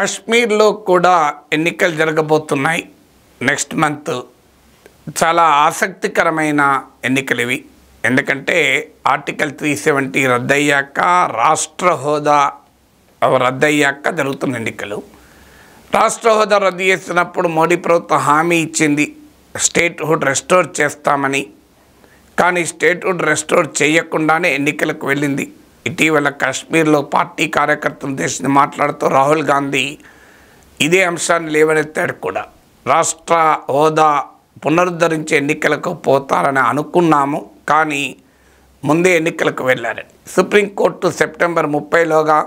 కాశ్మీర్లో కూడా ఎన్నికలు జరగబోతున్నాయి. నెక్స్ట్ మంత్ చాలా ఆసక్తికరమైన ఎన్నికలు ఇవి. ఎందుకంటే ఆర్టికల్ 370 రద్దయ్యాక, రాష్ట్ర హోదా రద్దయ్యాక జరుగుతున్న ఎన్నికలు. రాష్ట్ర హోదా రద్దు చేసినప్పుడు మోడీ ప్రభుత్వం హామీ ఇచ్చింది స్టేట్హుడ్ రెస్టోర్ చేస్తామని. కానీ స్టేట్హుడ్ రెస్టోర్ చేయకుండానే ఎన్నికలకు వెళ్ళింది. ఇటీవల కాశ్మీర్లో పార్టీ కార్యకర్తలు ఉద్దేశించి మాట్లాడుతూ రాహుల్ గాంధీ ఇదే అంశాన్ని లేవనెత్తాడు కూడా. రాష్ట్ర హోదా పునరుద్ధరించే ఎన్నికలకు పోతారని అనుకున్నాము, కానీ ముందే ఎన్నికలకు వెళ్ళారు. సుప్రీంకోర్టు సెప్టెంబర్ 30లోగా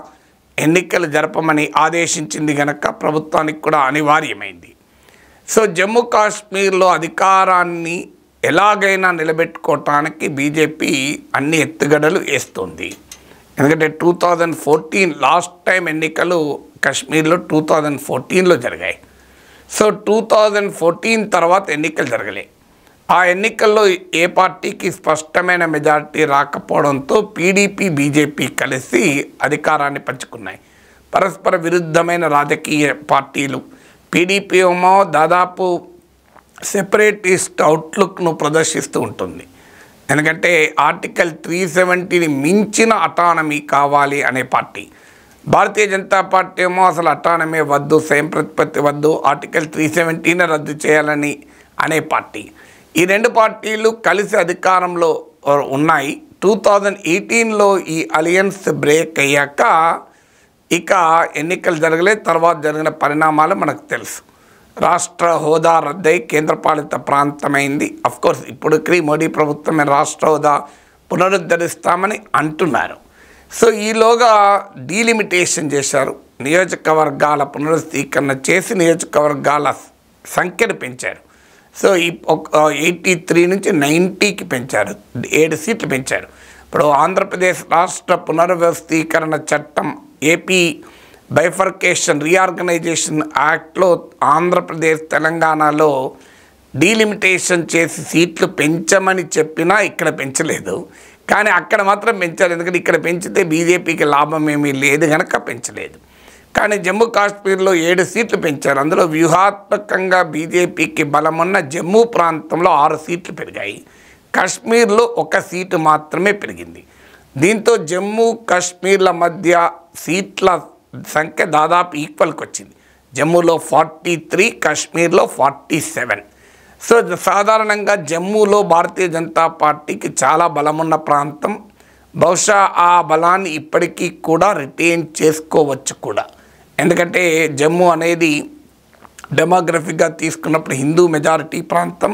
ఎన్నికలు జరపమని ఆదేశించింది కనుక ప్రభుత్వానికి కూడా అనివార్యమైంది. సో జమ్మూ కాశ్మీర్లో అధికారాన్ని ఎలాగైనా నిలబెట్టుకోవటానికి బీజేపీ అన్ని ఎత్తుగడలు వేస్తుంది. ఎందుకంటే 2014 లాస్ట్ టైం ఎన్నికలు కాశ్మీర్లో 2014లో జరిగాయి. సో 2014 తర్వాత ఎన్నికలు జరగలే. ఆ ఎన్నికల్లో ఏ పార్టీకి స్పష్టమైన మెజారిటీ రాకపోవడంతో పీడీపీ బీజేపీ కలిసి అధికారాన్ని పంచుకున్నాయి. పరస్పర విరుద్ధమైన రాజకీయ పార్టీలు. పీడీపీ ఏమో దాదాపు సెపరేటిస్ట్ అవుట్లుక్ను ప్రదర్శిస్తూ ఉంటుంది. ఎందుకంటే ఆర్టికల్ 370ని మించిన అటానమీ కావాలి అనే పార్టీ. భారతీయ జనతా పార్టీ ఏమో అసలు అటానమీ వద్దు, స్వయం ప్రతిపత్తి వద్దు, ఆర్టికల్ 370ని రద్దు చేయాలని అనే పార్టీ. ఈ రెండు పార్టీలు కలిసి అధికారంలో ఉన్నాయి. 2018లో ఈ అలయన్స్ బ్రేక్ అయ్యాక ఇక ఎన్నికలు జరగలేదు. తర్వాత జరిగిన పరిణామాలు మనకు తెలుసు. రాష్ట్ర హోదా రద్దై కేంద్రపాలిత ప్రాంతమైంది. అఫ్కోర్స్ ఇప్పటికీ మోడీ ప్రభుత్వమే రాష్ట్ర హోదా పునరుద్ధరిస్తామని అంటున్నారు. సో ఈలోగా డీలిమిటేషన్ చేశారు. నియోజకవర్గాల పునరుద్ధీకరణ చేసి నియోజకవర్గాల సంఖ్యను పెంచారు. సో ఈ 83 నుంచి 90కి పెంచారు. 7 సీట్లు పెంచారు. ఇప్పుడు ఆంధ్రప్రదేశ్ రాష్ట్ర పునర్వ్యవస్థీకరణ చట్టం, ఏపీ బైఫర్కేషన్ రీఆర్గనైజేషన్ యాక్ట్లో ఆంధ్రప్రదేశ్ తెలంగాణలో డీలిమిటేషన్ చేసి సీట్లు పెంచమని చెప్పినా ఇక్కడ పెంచలేదు. కానీ అక్కడ మాత్రం పెంచారు. ఎందుకంటే ఇక్కడ పెంచితే బీజేపీకి లాభం ఏమీ లేదు కనుక పెంచలేదు. కానీ జమ్మూ కాశ్మీర్లో 7 సీట్లు పెంచారు. అందులో వ్యూహాత్మకంగా బీజేపీకి బలమున్న జమ్మూ ప్రాంతంలో 6 సీట్లు పెరిగాయి. కాశ్మీర్లో 1 సీటు మాత్రమే పెరిగింది. దీంతో జమ్మూ కాశ్మీర్ల మధ్య సీట్ల సంఖ్య దాదాపు ఈక్వల్కి వచ్చింది. జమ్మూలో 43, కాశ్మీర్లో 47. సో సాధారణంగా జమ్మూలో భారతీయ జనతా పార్టీకి చాలా బలమున్న ప్రాంతం. బహుశా ఆ బలాన్ని ఇప్పటికీ కూడా రిటైన్ చేసుకోవచ్చు కూడా. ఎందుకంటే జమ్మూ అనేది డెమోగ్రఫిక్గా తీసుకున్నప్పుడు హిందూ మెజారిటీ ప్రాంతం,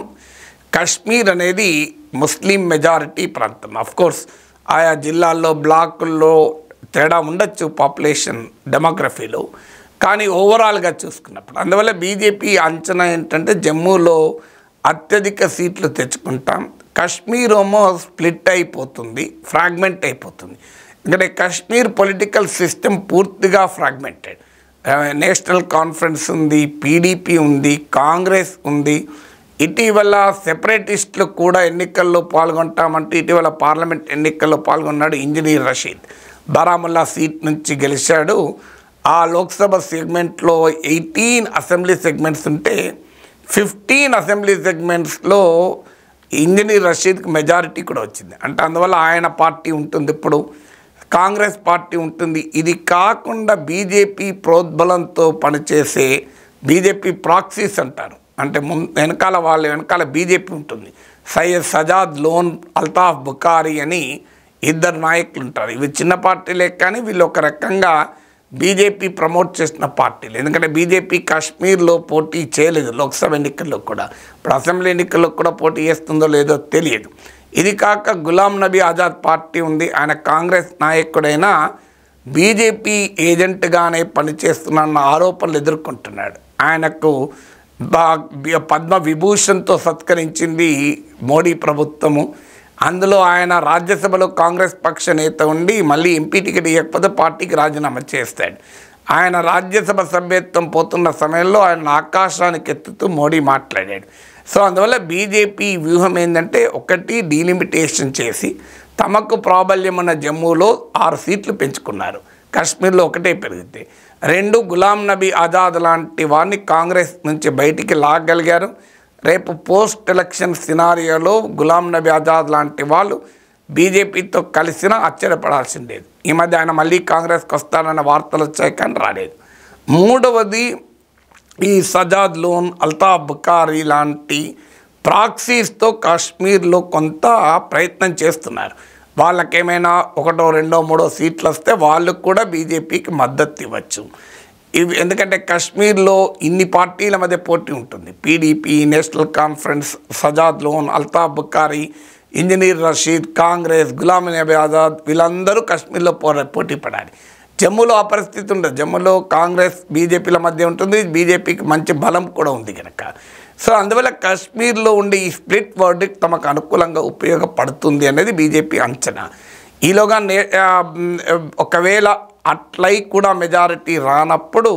కాశ్మీర్ అనేది ముస్లిం మెజారిటీ ప్రాంతం. అఫ్కోర్స్ ఆయా జిల్లాల్లో బ్లాకుల్లో తేడా ఉండొచ్చు పాపులేషన్ డెమోగ్రఫీలో, కానీ ఓవరాల్గా చూసుకున్నప్పుడు అందువల్ల బీజేపీ అంచనా ఏంటంటే జమ్మూలో అత్యధిక సీట్లు తెచ్చుకుంటాం, కాశ్మీర్ ఏమో స్ప్లిట్ అయిపోతుంది, ఫ్రాగ్మెంట్ అయిపోతుంది. ఎందుకంటే కాశ్మీర్ పొలిటికల్ సిస్టమ్ పూర్తిగా ఫ్రాగ్మెంటెడ్. నేషనల్ కాన్ఫరెన్స్ ఉంది, పీడీపీ ఉంది, కాంగ్రెస్ ఉంది. ఇటీవల సెపరేటిస్టులు కూడా ఎన్నికల్లో పాల్గొంటామంటూ ఇటీవల పార్లమెంట్ ఎన్నికల్లో పాల్గొన్నాడు ఇంజనీర్ రషీద్. బారాముల్లా సీట్ నుంచి గెలిచాడు. ఆ లోక్సభ సెగ్మెంట్లో 18 అసెంబ్లీ సెగ్మెంట్స్ ఉంటే 15 అసెంబ్లీ సెగ్మెంట్స్లో ఇంజనీర్ రషీద్కి మెజారిటీ కూడా వచ్చింది. అంటే అందువల్ల ఆయన పార్టీ ఉంటుంది, ఇప్పుడు కాంగ్రెస్ పార్టీ ఉంటుంది. ఇది కాకుండా బీజేపీ ప్రోద్బలంతో పనిచేసే బీజేపీ ప్రాక్సీస్ అంటారు. అంటే వెనకాల వెనకాల బీజేపీ ఉంటుంది. సయ్యద్ సజాద్ లోన్, అల్తాఫ్ బుఖారీ అని 2 నాయకులు ఉంటారు. ఇవి చిన్న పార్టీలే, కానీ వీళ్ళు ఒక రకంగా బీజేపీ ప్రమోట్ చేసిన పార్టీలు. ఎందుకంటే బీజేపీ కాశ్మీర్లో పోటీ చేయలేదు లోక్సభ ఎన్నికల్లో కూడా. ఇప్పుడు అసెంబ్లీ ఎన్నికల్లో కూడా పోటీ చేస్తుందో లేదో తెలియదు. ఇది కాక గులాం నబీ ఆజాద్ పార్టీ ఉంది. ఆయన కాంగ్రెస్ నాయకుడైనా బీజేపీ ఏజెంట్గానే పనిచేస్తున్న ఆరోపణలు ఎదుర్కొంటున్నాడు. ఆయనకు పద్మ విభూషణ్తో సత్కరించింది మోడీ ప్రభుత్వము. అందులో ఆయన రాజ్యసభలో కాంగ్రెస్ పక్ష నేత ఉండి మళ్ళీ ఎంపీ టికెట్ ఇవ్వకపోతే పార్టీకి రాజీనామా చేస్తాడు. ఆయన రాజ్యసభ సభ్యత్వం పోతున్న సమయంలో ఆయన ఆకాశానికి ఎత్తుతూ మోడీ మాట్లాడాడు. సో అందువల్ల బీజేపీ వ్యూహం ఏంటంటే, ఒకటి డీలిమిటేషన్ చేసి తమకు ప్రాబల్యం ఉన్న జమ్మూలో 6 సీట్లు పెంచుకున్నారు, కాశ్మీర్లో 1 పెరిగితే. రెండు, గులాం నబీ ఆజాద్ లాంటి వారిని కాంగ్రెస్ నుంచి బయటికి లాగగలిగారు. రేపు పోస్ట్ ఎలక్షన్ సినారియోలో గులాం నబీ ఆజాద్ లాంటి వాళ్ళు బీజేపీతో కలిసినా ఆశ్చర్యపడాల్సింది లేదు. ఈ మధ్య ఆయన మళ్ళీ కాంగ్రెస్కి వస్తారన్న వార్తలు వచ్చాయి కానీ రాలేదు. మూడవది, ఈ సజాద్ లోన్, అల్తాఫ్ బుఖారీ లాంటి ప్రాక్సీస్తో కాశ్మీర్లో కొంత ప్రయత్నం చేస్తున్నారు. వాళ్ళకేమైనా 1, 2, 3 సీట్లు వస్తే వాళ్ళకు కూడా బీజేపీకి మద్దతు ఇవ్వచ్చు. ఇవి ఎందుకంటే కాశ్మీర్లో ఇన్ని పార్టీల మధ్య పోటీ ఉంటుంది. పీడీపీ, నేషనల్ కాన్ఫరెన్స్, సజాద్ లోన్, అల్తాఫ్ బుఖారీ, ఇంజనీర్ రషీద్, కాంగ్రెస్, గులాం నబీ ఆజాద్ వీళ్ళందరూ కాశ్మీర్లో పోటీ పడాలి. జమ్మూలో ఆ పరిస్థితి ఉండదు. జమ్మూలో కాంగ్రెస్ బీజేపీల మధ్య ఉంటుంది. బీజేపీకి మంచి బలం కూడా ఉంది కనుక. సో అందువల్ల కాశ్మీర్లో ఉండే ఈ స్ప్లిట్ వర్డిక్ట్ తమకు అనుకూలంగా ఉపయోగపడుతుంది అనేది బీజేపీ అంచనా. ఈలోగా ఒకవేళ అట్లయి కూడా మెజారిటీ రానప్పుడు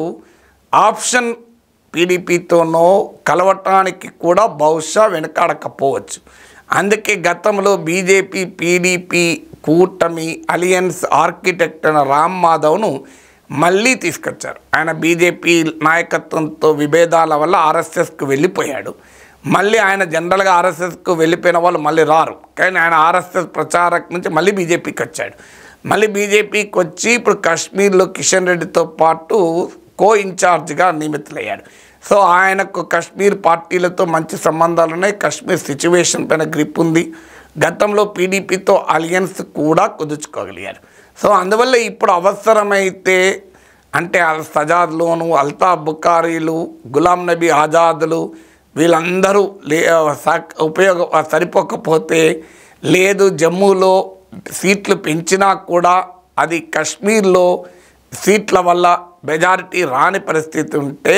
ఆప్షన్ పీడీపీతోనో కలవటానికి కూడా బహుశా వెనకాడకపోవచ్చు. అందుకే గతంలో బీజేపీ పీడీపీ కూటమి అలియన్స్ ఆర్కిటెక్ట్ అయిన రామ్ మాధవ్ను మళ్ళీ తీసుకొచ్చారు. ఆయన బీజేపీ నాయకత్వంతో విభేదాల వల్ల ఆర్ఎస్ఎస్కు వెళ్ళిపోయాడు. మళ్ళీ ఆయన జనరల్గా ఆర్ఎస్ఎస్కు వెళ్ళిపోయిన వాళ్ళు మళ్ళీ రారు, కానీ ఆయన ఆర్ఎస్ఎస్ ప్రచారక్ నుంచి మళ్ళీ బీజేపీకి వచ్చాడు. మళ్ళీ బీజేపీకి వచ్చి ఇప్పుడు కాశ్మీర్లో కిషన్ రెడ్డితో పాటు కో ఇన్ఛార్జ్గా నియమితులయ్యాడు. సో ఆయనకు కాశ్మీర్ పార్టీలతో మంచి సంబంధాలు ఉన్నాయి. కాశ్మీర్ సిచ్యువేషన్ పైన గ్రిప్ ఉంది. గతంలో పీడీపీతో అలియన్స్ కూడా కుదుర్చుకోగలిగారు. సో అందువల్ల ఇప్పుడు అవసరమైతే అంటే సజాద్ లోను, అల్తాఫ్ బుఖారీలు, గులాం నబీ ఆజాద్లు వీళ్ళందరూ సరిపోకపోతే లేదు జమ్మూలో సీట్లు పెంచినా కూడా అది కాశ్మీర్లో సీట్ల వల్ల మెజారిటీ రాని పరిస్థితి ఉంటే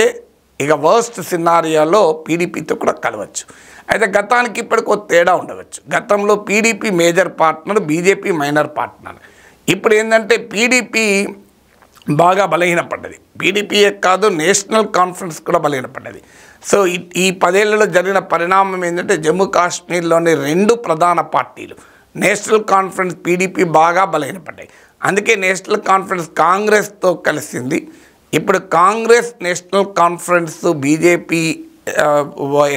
ఇక వర్స్ట్ సినారియాలో పీడీపీతో కూడా కలవచ్చు. అయితే గతానికి ఇప్పటికో తేడా ఉండవచ్చు. గతంలో PDP major partner, BJP minor partner. ఇప్పుడు ఏంటంటే పీడీపీ బాగా బలహీనపడ్డది. పీడీపీయే కాదు, నేషనల్ కాన్ఫరెన్స్ కూడా బలహీనపడ్డది. సో ఈ 10 ఏళ్లలో జరిగిన పరిణామం ఏంటంటే జమ్మూ కాశ్మీర్లోని 2 ప్రధాన పార్టీలు నేషనల్ కాన్ఫరెన్స్, పీడీపీ బాగా బలహీనపడ్డాయి. అందుకే నేషనల్ కాన్ఫరెన్స్ కాంగ్రెస్తో కలిసింది. ఇప్పుడు కాంగ్రెస్, నేషనల్ కాన్ఫరెన్స్ బీజేపీ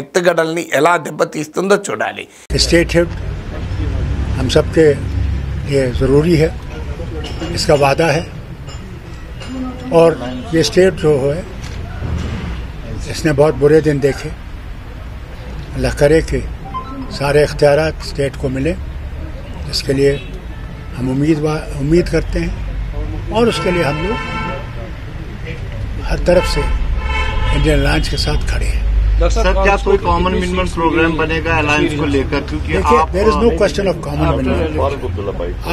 ఎత్తుగడల్ని ఎలా దెబ్బతీస్తుందో చూడాలి. स्टेट हेड हम सबके लिए ज़रूरी है, इसका वादा है. और ये स्टेट जो है इसने बहुत बुरे दिन देखे. अल्लाह करे कि सारे इख्तियारात स्टेट को मिले, जिसके लिए हम उम्मीद करते हैं. और उसके लिए हम लोग हर तरफ से इंडियन अलायंस के साथ खड़े हैं. सर, क्या कोई कॉमन मिनिमम प्रोग्राम बनेगा अलायंस को लेकर? क्योंकि there is no question of common minimum.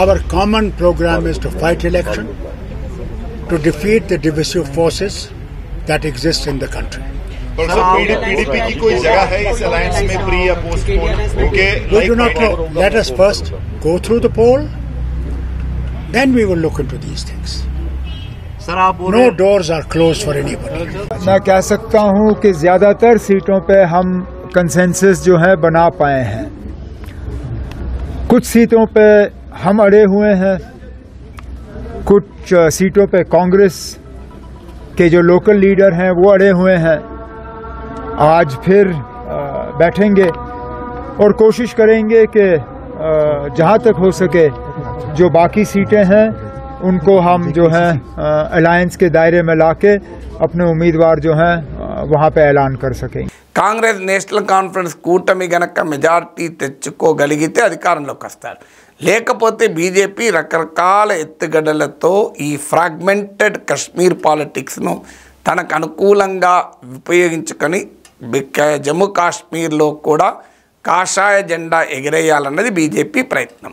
Our common program is to fight election, to defeat the divisive forces that exist in the country. PDP की कोई जगह है इस अलायंस में, प्री या postpone? We do not know. Let us first go through the poll, then we will look into these things. No doors are closed for anybody. मैं कह सकता हूं कि ज़्यादातर सीटों पे हम कंसेंसस जो है बना पाए हैं. कुछ सीटों पे हम अड़े हुए हैं, कुछ सीटों पे कांग्रेस के जो लोकल लीडर हैं वो अड़े हुए हैं. आज फिर बैठेंगे और कोशिश करेंगे कि जहां तक हो सके जो बाकी सीटें हैं उनको हम जो है अलायंस के दायरे में लाके अपने उम्मीदवार जो हैं वहाँ पे ऐलान कर सकेंगे. కాంగ్రెస్, నేషనల్ కాన్ఫరెన్స్ కూటమి గనక మెజారిటీ తెచ్చుకోగలిగితే అధికారంలోకి వస్తారు. లేకపోతే బీజేపీ రకరకాల ఎత్తుగడలతో ఈ ఫ్రాగ్మెంటెడ్ కాశ్మీర్ పాలిటిక్స్ను తనకు అనుకూలంగా ఉపయోగించుకొని జమ్మూ కాశ్మీర్లో కూడా కాషాయ జెండా ఎగిరేయాలన్నది బీజేపీ ప్రయత్నం.